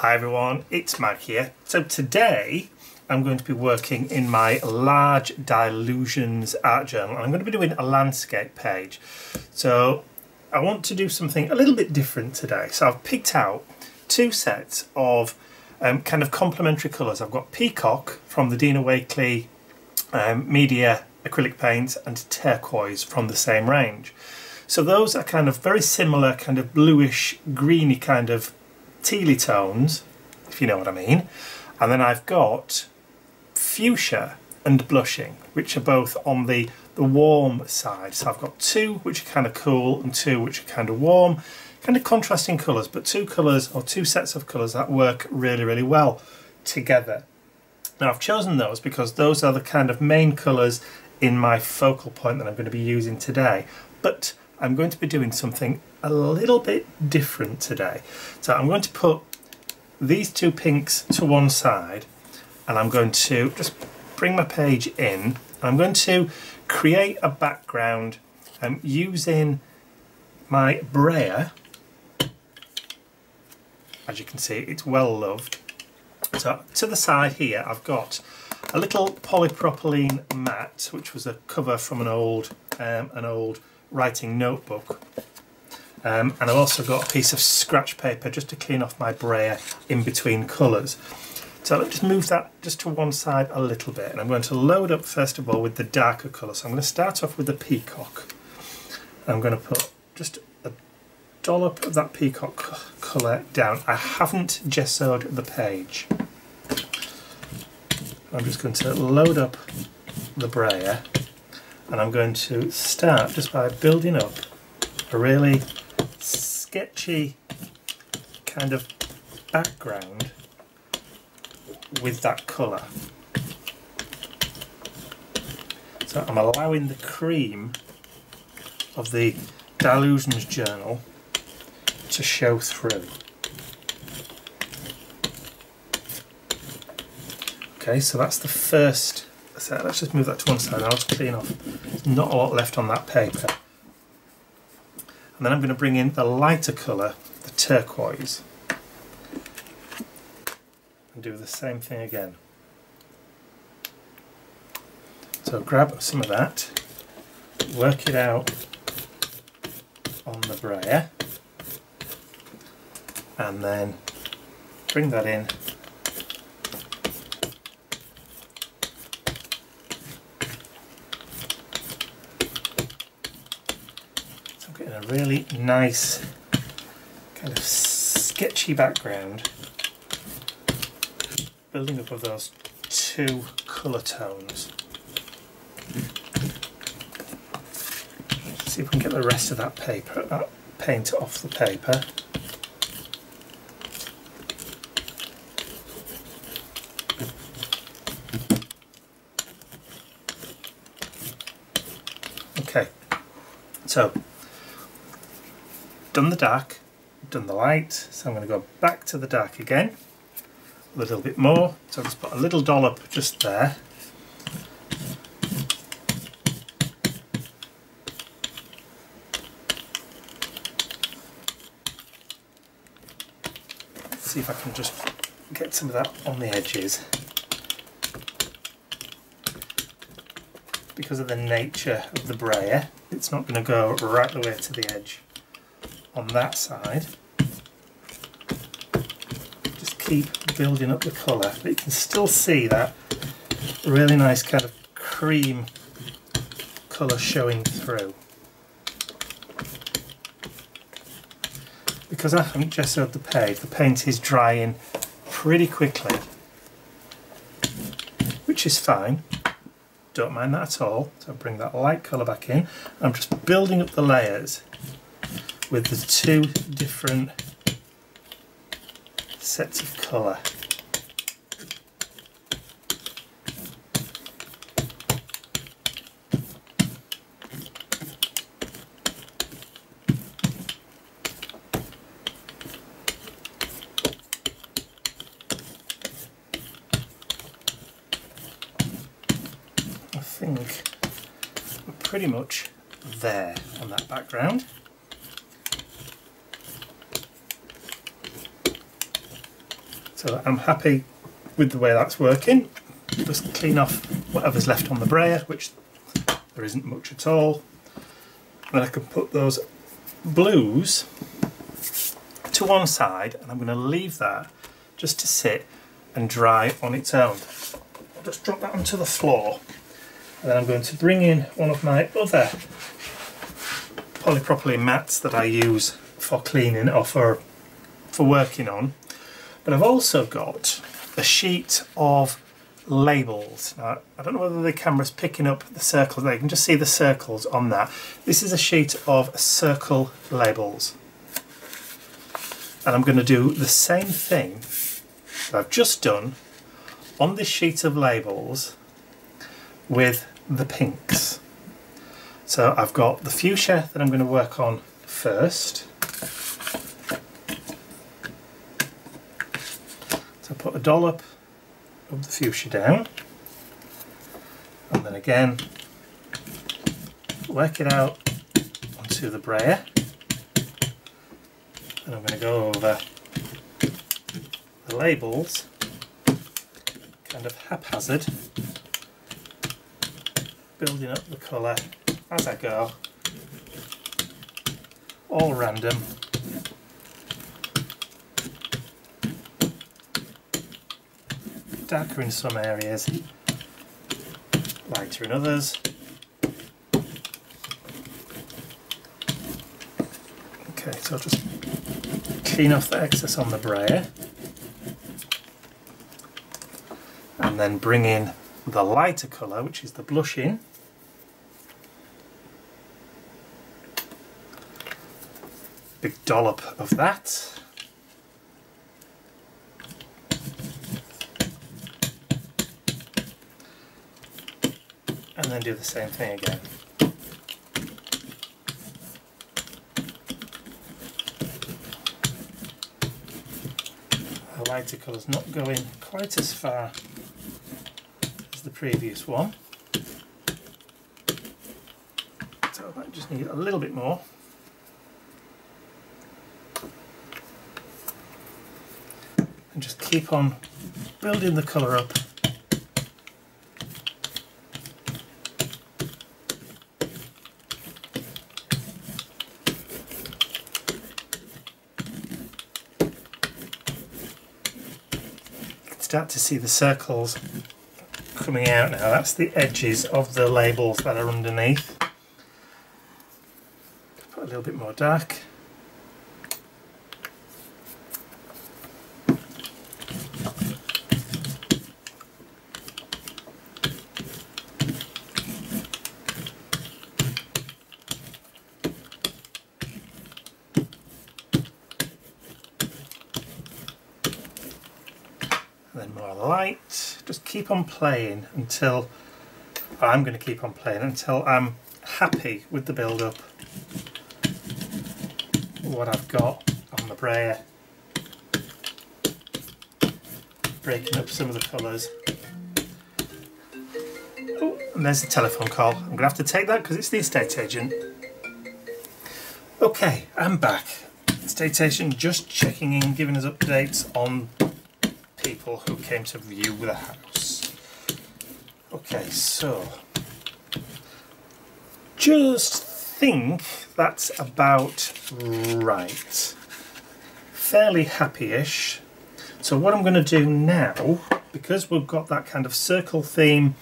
Hi everyone, it's Mike here. So today I'm going to be working in my large Dilutions art journal. I'm going to be doing a landscape page. So I want to do something a little bit different today. So I've picked out two sets of kind of complementary colours. I've got Peacock from the Dina Wakley Media acrylic paints and Turquoise from the same range. So those are kind of very similar, kind of bluish, greeny kind of tealy tones, if you know what I mean. And then I've got Fuchsia and Blushing, which are both on the warm side. So I've got two which are kind of cool and two which are kind of warm, kind of contrasting colours, but two colours or two sets of colours that work really, really well together. Now I've chosen those because those are the kind of main colours in my focal point that I'm going to be using today. But I'm going to be doing something a little bit different today. So I'm going to put these two pinks to one side and I'm going to just bring my page in. I'm going to create a background using my brayer. As you can see, it's well loved. So to the side here I've got a little polypropylene mat, which was a cover from an old writing notebook, and I've also got a piece of scratch paper just to clean off my brayer in between colours. So let's just move that just to one side a little bit, and I'm going to load up first of all with the darker colour. So I'm going to start off with the Peacock. I'm going to put just a dollop of that Peacock colour down. I haven't gessoed the page. I'm just going to load up the brayer and I'm going to start just by building up a really sketchy kind of background with that colour. So I'm allowing the cream of the Dilutions journal to show through. Okay, so that's the first set. Let's just move that to one side. I'll just clean off. There's not a lot left on that paper. And then I'm going to bring in the lighter colour, the turquoise, and do the same thing again. So grab some of that, work it out on the brayer, and then bring that in. Getting a really nice kind of sketchy background, building up of those two colour tones. Let's see if we can get the rest of that paper, that paint off the paper. Okay, so done the dark, done the light, so I'm going to go back to the dark again, a little bit more, so I'll just put a little dollop just there. Let's see if I can just get some of that on the edges. Because of the nature of the brayer, it's not going to go right the way to the edge on that side. Just keep building up the colour, but you can still see that really nice kind of cream colour showing through. Because I haven't gessoed the page, the paint is drying pretty quickly, which is fine. Don't mind that at all. So bring that light colour back in. I'm just building up the layers with the two different sets of colour. I think we're pretty much there on that background. So I'm happy with the way that's working. Just clean off whatever's left on the brayer, which there isn't much at all. Then I can put those blues to one side, and I'm going to leave that just to sit and dry on its own. I'll just drop that onto the floor, and then I'm going to bring in one of my other polypropylene mats that I use for cleaning or for working on. But I've also got a sheet of labels. Now, I don't know whether the camera's picking up the circles there. You can just see the circles on that. This is a sheet of circle labels. And I'm going to do the same thing that I've just done on this sheet of labels with the pinks. So I've got the fuchsia that I'm going to work on first. So put a dollop of the fuchsia down, and then again work it out onto the brayer, and I'm going to go over the labels kind of haphazard, building up the colour as I go, all random. Darker in some areas, lighter in others. Okay, so I'll just clean off the excess on the brayer, and then bring in the lighter colour, which is the blush in. Big dollop of that. And then do the same thing again. The lighter colour's not going quite as far as the previous one, so I might just need a little bit more. And just keep on building the colour up. Start to see the circles coming out now. That's the edges of the labels that are underneath. Put a little bit more dark. Then more light. Just keep on playing until, I'm going to keep on playing until I'm happy with the build up, what I've got on the brayer, breaking up some of the colours. Oh, and there's the telephone call. I'm going to have to take that because it's the estate agent. Okay, I'm back. Estate agent just checking in, giving us updates on people who came to view the house. Okay, so just think that's about right. Fairly happy-ish. So what I'm going to do now, because we've got that kind of circle theme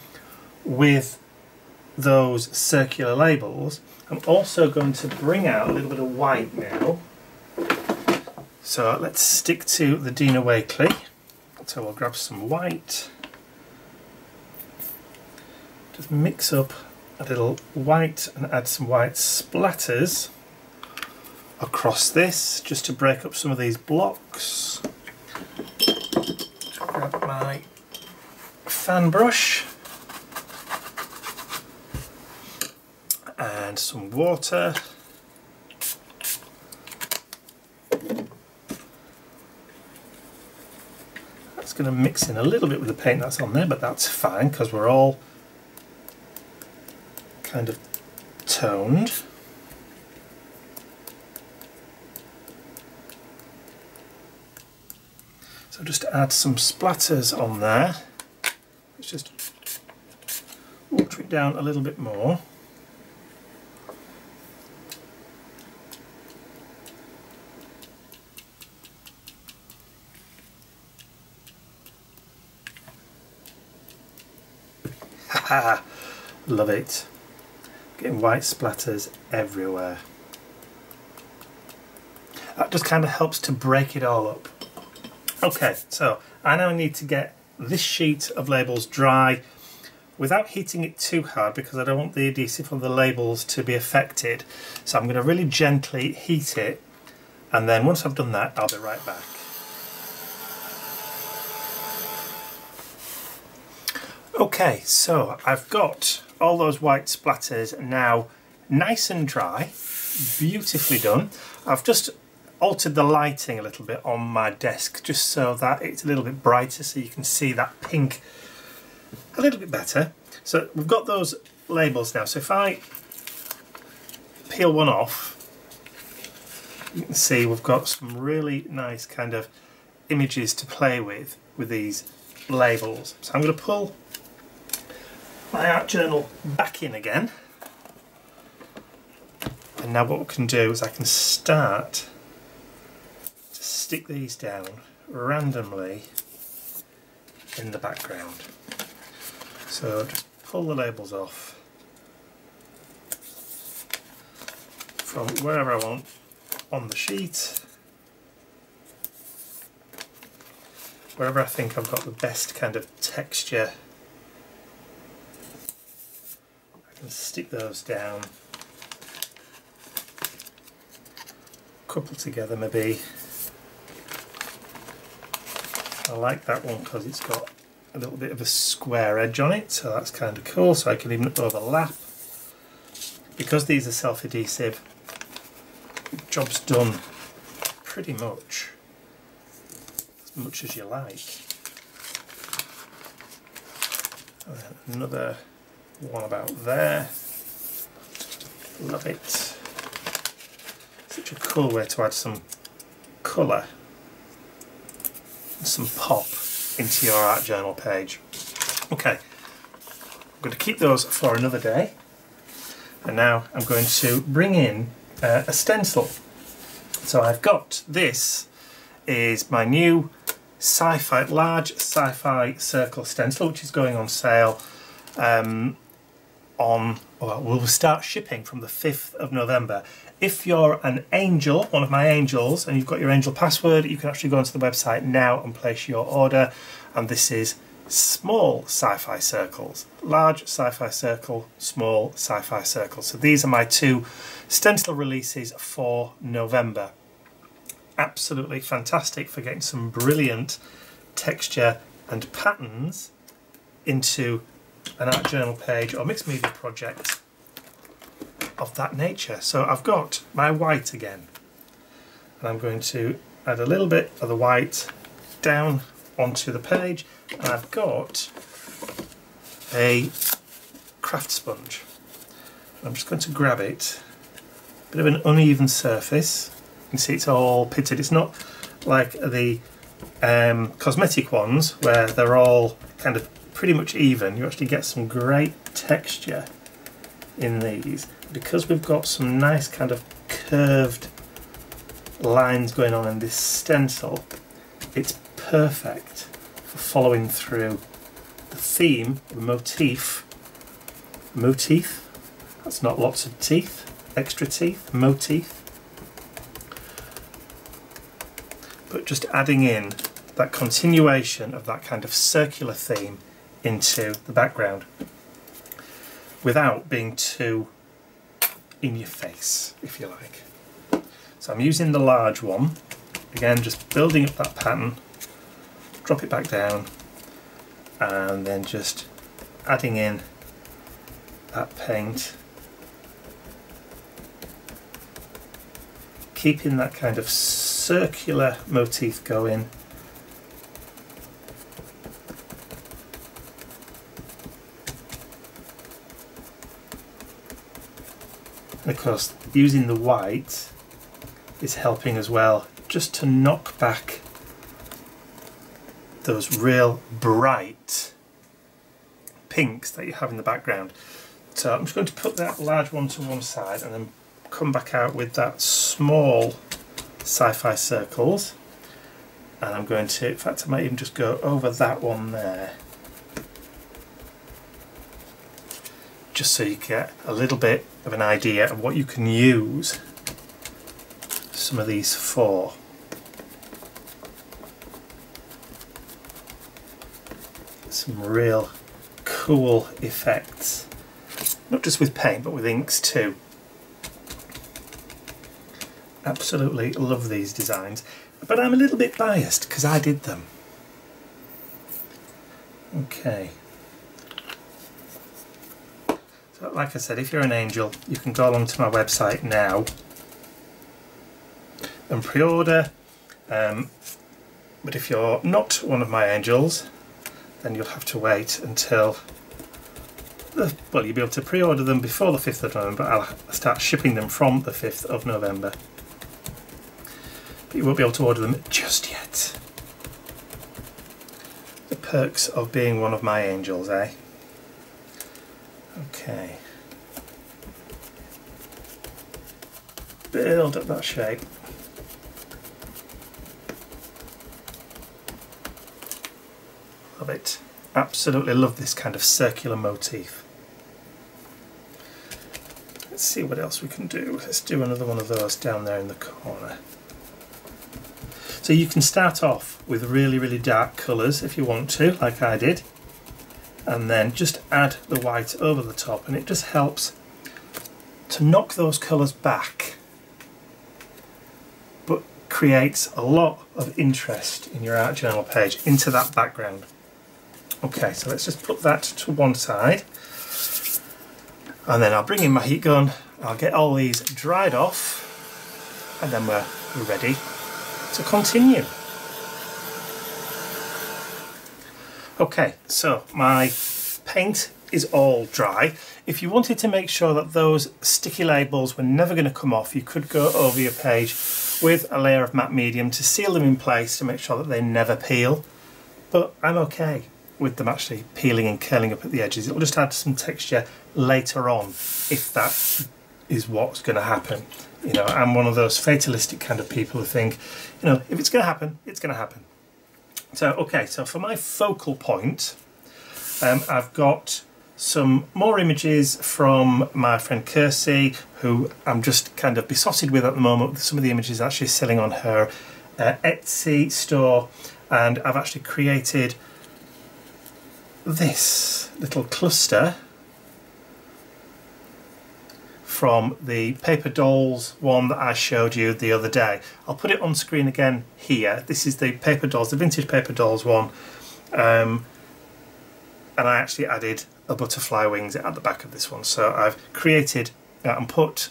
with those circular labels, I'm also going to bring out a little bit of white now. So let's stick to the Dina Wakley. So we'll grab some white, just mix up a little white and add some white splatters across this just to break up some of these blocks. Grab my fan brush and some water. It's going to mix in a little bit with the paint that's on there, but that's fine because we're all kind of toned. So just add some splatters on there. Let's just water it down a little bit more. Haha, love it. Getting white splatters everywhere. That just kind of helps to break it all up. Okay, so I now need to get this sheet of labels dry without heating it too hard because I don't want the adhesive on the labels to be affected. So I'm going to really gently heat it, and then once I've done that I'll be right back. Okay, so I've got all those white splatters now nice and dry, beautifully done. I've just altered the lighting a little bit on my desk just so that it's a little bit brighter so you can see that pink a little bit better. So we've got those labels now, so if I peel one off, you can see we've got some really nice kind of images to play with these labels. So I'm going to pull my art journal back in again, and now what we can do is I can start to stick these down randomly in the background. So just pull the labels off from wherever I want on the sheet, wherever I think I've got the best kind of texture. I can stick those down, couple together maybe. I like that one because it's got a little bit of a square edge on it, so that's kind of cool, so I can even overlap. Because these are self-adhesive, job's done pretty much as you like. And then another one about there. Love it. Such a cool way to add some colour and some pop into your art journal page. Okay, I'm going to keep those for another day, and now I'm going to bring in a stencil. So I've got, this is my new large sci-fi circle stencil, which is going on sale we'll start shipping from the 5th of November. If you're an angel, one of my angels, and you've got your angel password, you can actually go onto the website now and place your order. And this is small sci-fi circles, large sci-fi circle, small sci-fi circle. So these are my two stencil releases for November. Absolutely fantastic for getting some brilliant texture and patterns into an art journal page or mixed media project of that nature. So I've got my white again, and I'm going to add a little bit of the white down onto the page, and I've got a craft sponge. I'm just going to grab it, bit of an uneven surface. You can see it's all pitted. It's not like the cosmetic ones where they're all kind of pretty much even. You actually get some great texture in these because we've got some nice kind of curved lines going on in this stencil. It's perfect for following through the theme, the motif, that's not lots of teeth, extra teeth, motif, but just adding in that continuation of that kind of circular theme into the background without being too in your face, if you like. So I'm using the large one, again just building up that pattern, drop it back down, and then just adding in that paint, keeping that kind of circular motif going. And of course, using the white is helping as well, just to knock back those real bright pinks that you have in the background. So I'm just going to put that large one to one side and then come back out with that small sci-fi circles, and I'm going to, in fact I might even just go over that one there, just so you get a little bit of an idea of what you can use some of these for. Some real cool effects, not just with paint but with inks too. Absolutely love these designs, but I'm a little bit biased because I did them. Okay, so like I said, if you're an angel you can go along to my website now and pre-order, but if you're not one of my angels then you'll have to wait until well, you'll be able to pre-order them before the 5th of November. I'll start shipping them from the 5th of November. But you won't be able to order them just yet. The perks of being one of my angels, eh? Okay. Build up that shape. Love it. Absolutely love this kind of circular motif. Let's see what else we can do. Let's do another one of those down there in the corner. So you can start off with really, really dark colours if you want to, like I did, and then just add the white over the top, and it just helps to knock those colours back, but creates a lot of interest in your art journal page into that background. Okay, so let's just put that to one side, and then I'll bring in my heat gun, I'll get all these dried off, and then we're ready to continue. Okay, so my paint is all dry. If you wanted to make sure that those sticky labels were never going to come off, you could go over your page with a layer of matte medium to seal them in place to make sure that they never peel, but I'm okay with them actually peeling and curling up at the edges. It'll just add some texture later on if that is what's going to happen. You know, I'm one of those fatalistic kind of people who think, you know, if it's going to happen, it's going to happen. So, okay, so for my focal point, I've got some more images from my friend Kirsty, who I'm just kind of besotted with at the moment. Some of the images actually selling on her Etsy store, and I've actually created this little cluster from the paper dolls one that I showed you the other day. I'll put it on screen again here. This is the paper dolls, the vintage paper dolls one, and I actually added a butterfly wings at the back of this one. So I've created and put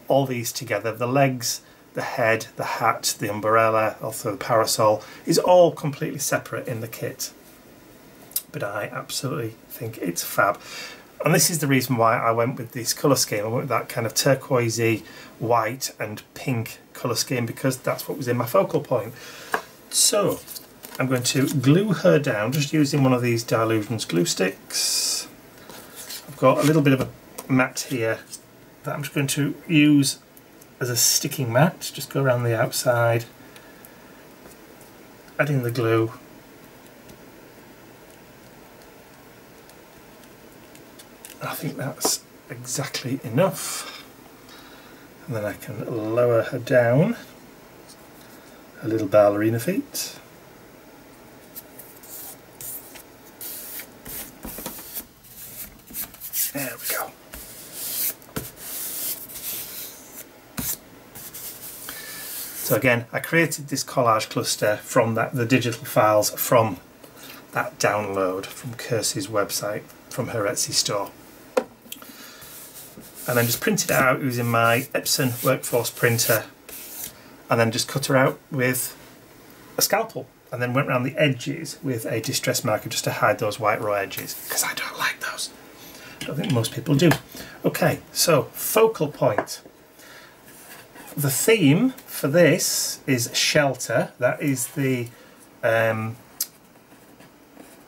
all these together. The legs, the head, the hat, the umbrella, also the parasol is all completely separate in the kit, but I absolutely think it's fab. And this is the reason why I went with this colour scheme. I went with that kind of turquoisey, white and pink colour scheme because that's what was in my focal point. So I'm going to glue her down just using one of these Dilutions glue sticks. I've got a little bit of a mat here that I'm just going to use as a sticking mat. Just go around the outside, add in the glue. I think that's exactly enough, and then I can lower her down, her little ballerina feet. There we go. So again, I created this collage cluster from the digital files from that download from Kirsty's website, from her Etsy store. And then just printed it out using my Epson Workforce printer, and then just cut her out with a scalpel, and then went around the edges with a distress marker just to hide those white raw edges, because I don't like those. I don't think most people do. Okay, so focal point. The theme for this is shelter. That is the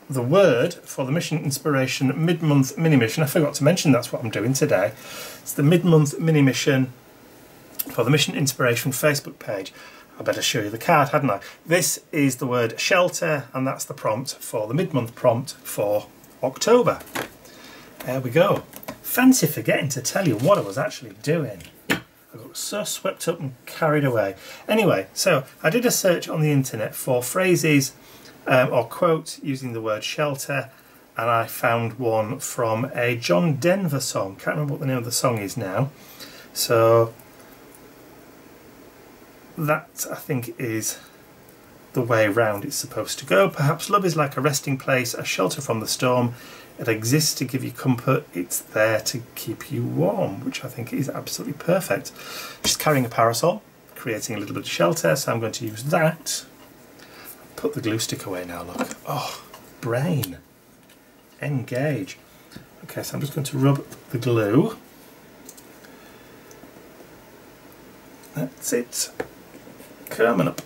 the word for the mission inspiration mid-month mini mission. I forgot to mention that's what I'm doing today. It's the mid-month mini mission for the mission inspiration Facebook page. I better show you the card, hadn't I? This is the word shelter, and that's the prompt for the mid-month prompt for October. There we go. Fancy forgetting to tell you what I was actually doing. I got so swept up and carried away. Anyway, so I did a search on the internet for phrases or quotes using the word shelter, and I found one from a John Denver song. Can't remember what the name of the song is now. So that, I think, is the way round it's supposed to go. Perhaps love is like a resting place, a shelter from the storm. It exists to give you comfort. It's there to keep you warm, which I think is absolutely perfect. Just carrying a parasol, creating a little bit of shelter, so I'm going to use that. Put the glue stick away now, look. Oh, brain. Engage. Okay, so I'm just going to rub the glue. That's it. Coming up.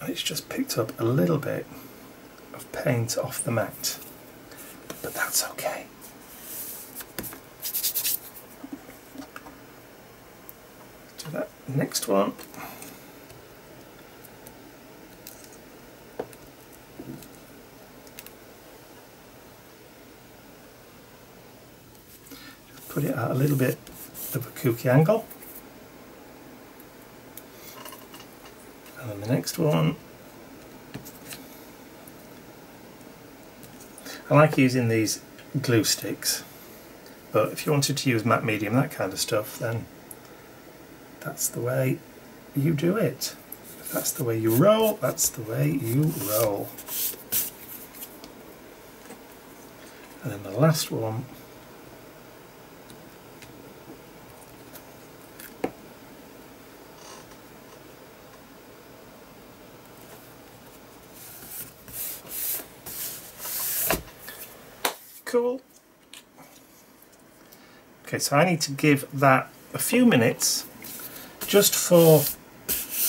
And it's just picked up a little bit of paint off the mat, but that's okay. Do that next one. Just put it at a little bit of a kooky angle. And then the next one. I like using these glue sticks, but if you wanted to use matte medium, that kind of stuff, then that's the way you do it. If that's the way you roll, that's the way you roll. And then the last one. Cool. Okay, so I need to give that a few minutes just for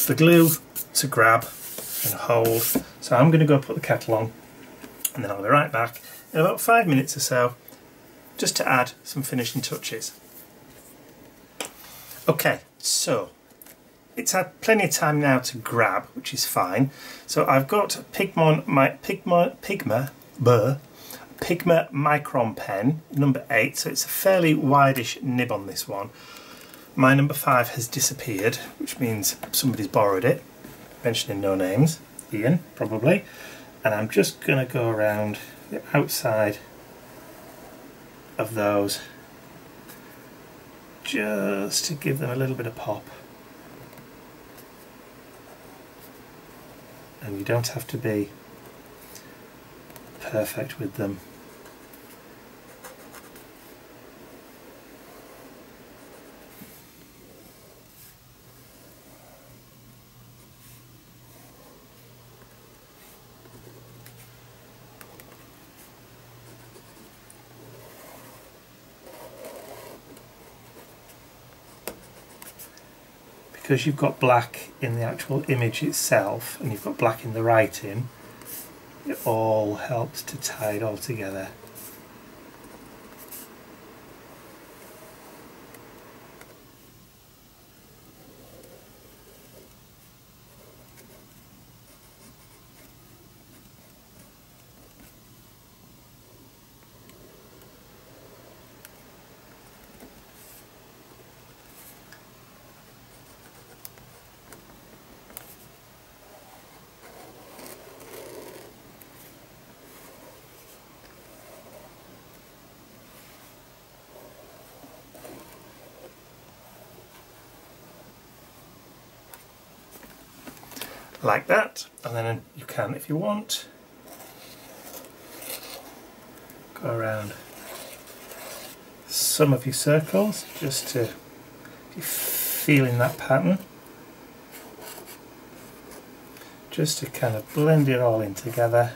the glue to grab and hold. So I'm going to go put the kettle on, and then I'll be right back in about 5 minutes or so just to add some finishing touches. Okay, so it's had plenty of time now to grab, which is fine. So I've got Pigma Micron pen, number 8, so it's a fairly wideish nib on this one. My number 5 has disappeared, which means somebody's borrowed it, mentioning no names, Ian probably, and I'm just going to go around the outside of those just to give them a little bit of pop. And you don't have to be perfect with them. Because you've got black in the actual image itself and you've got black in the writing, it all helps to tie it all together. Like that, and then you can, if you want, go around some of your circles just to be feeling that pattern, just to kind of blend it all in together.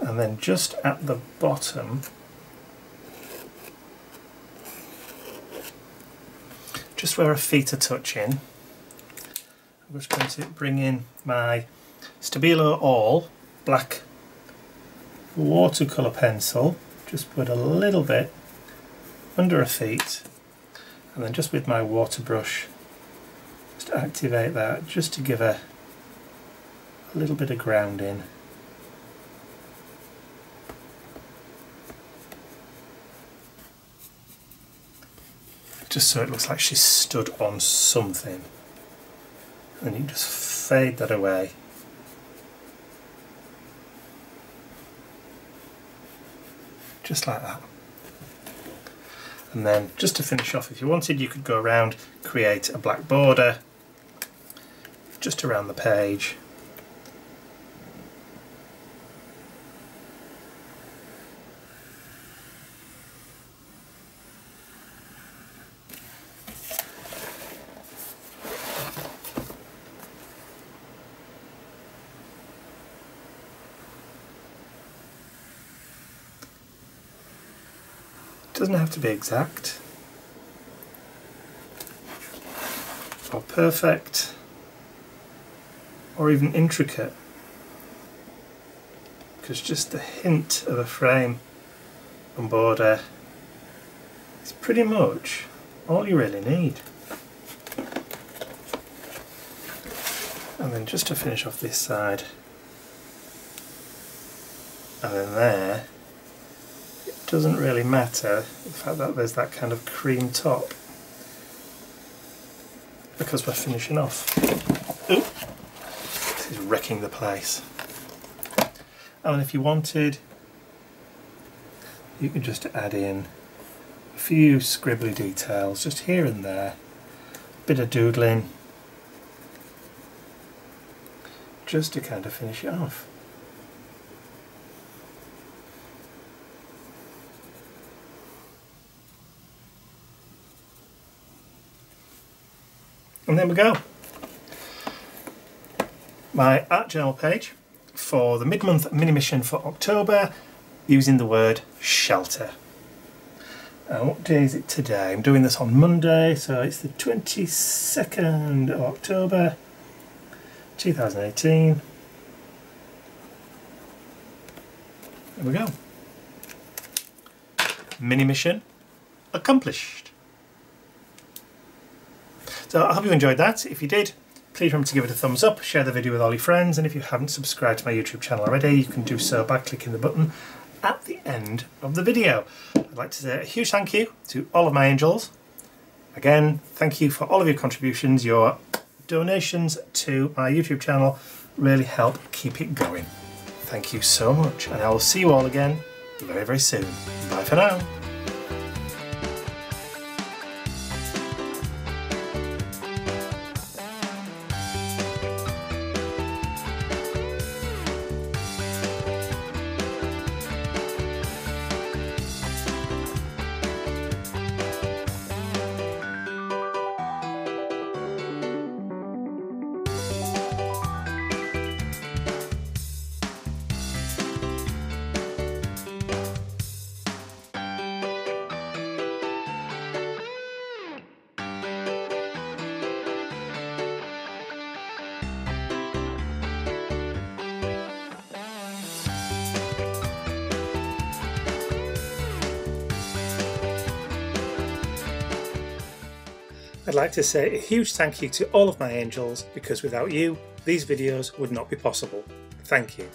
And then just at the bottom, just where her feet are touching, I'm just going to bring in my Stabilo All black watercolour pencil, just put a little bit under her feet, and then just with my water brush, just activate that just to give her a little bit of grounding. Just so it looks like she's stood on something. And you just fade that away. Just like that. And then just to finish off, if you wanted, you could go around, create a black border just around the page. Doesn't have to be exact or perfect or even intricate, because just the hint of a frame and border is pretty much all you really need. And then just to finish off this side, and then there, doesn't really matter the fact that there's that kind of cream top, because we're finishing off. Ooh, this is wrecking the place. And if you wanted, you could just add in a few scribbly details just here and there, a bit of doodling, just to kind of finish it off. And there we go. My art journal page for the mid-month mini mission for October, using the word shelter. What day is it today? I'm doing this on Monday, so it's the 22nd of October 2018. There we go. Mini mission accomplished. So I hope you enjoyed that. If you did, please remember to give it a thumbs up, share the video with all your friends, and if you haven't subscribed to my YouTube channel already, you can do so by clicking the button at the end of the video. I'd like to say a huge thank you to all of my angels. Again, thank you for all of your contributions. Your donations to my YouTube channel really help keep it going. Thank you so much, and I will see you all again very, very soon. Bye for now. I'd like to say a huge thank you to all of my angels, because without you, these videos would not be possible. Thank you.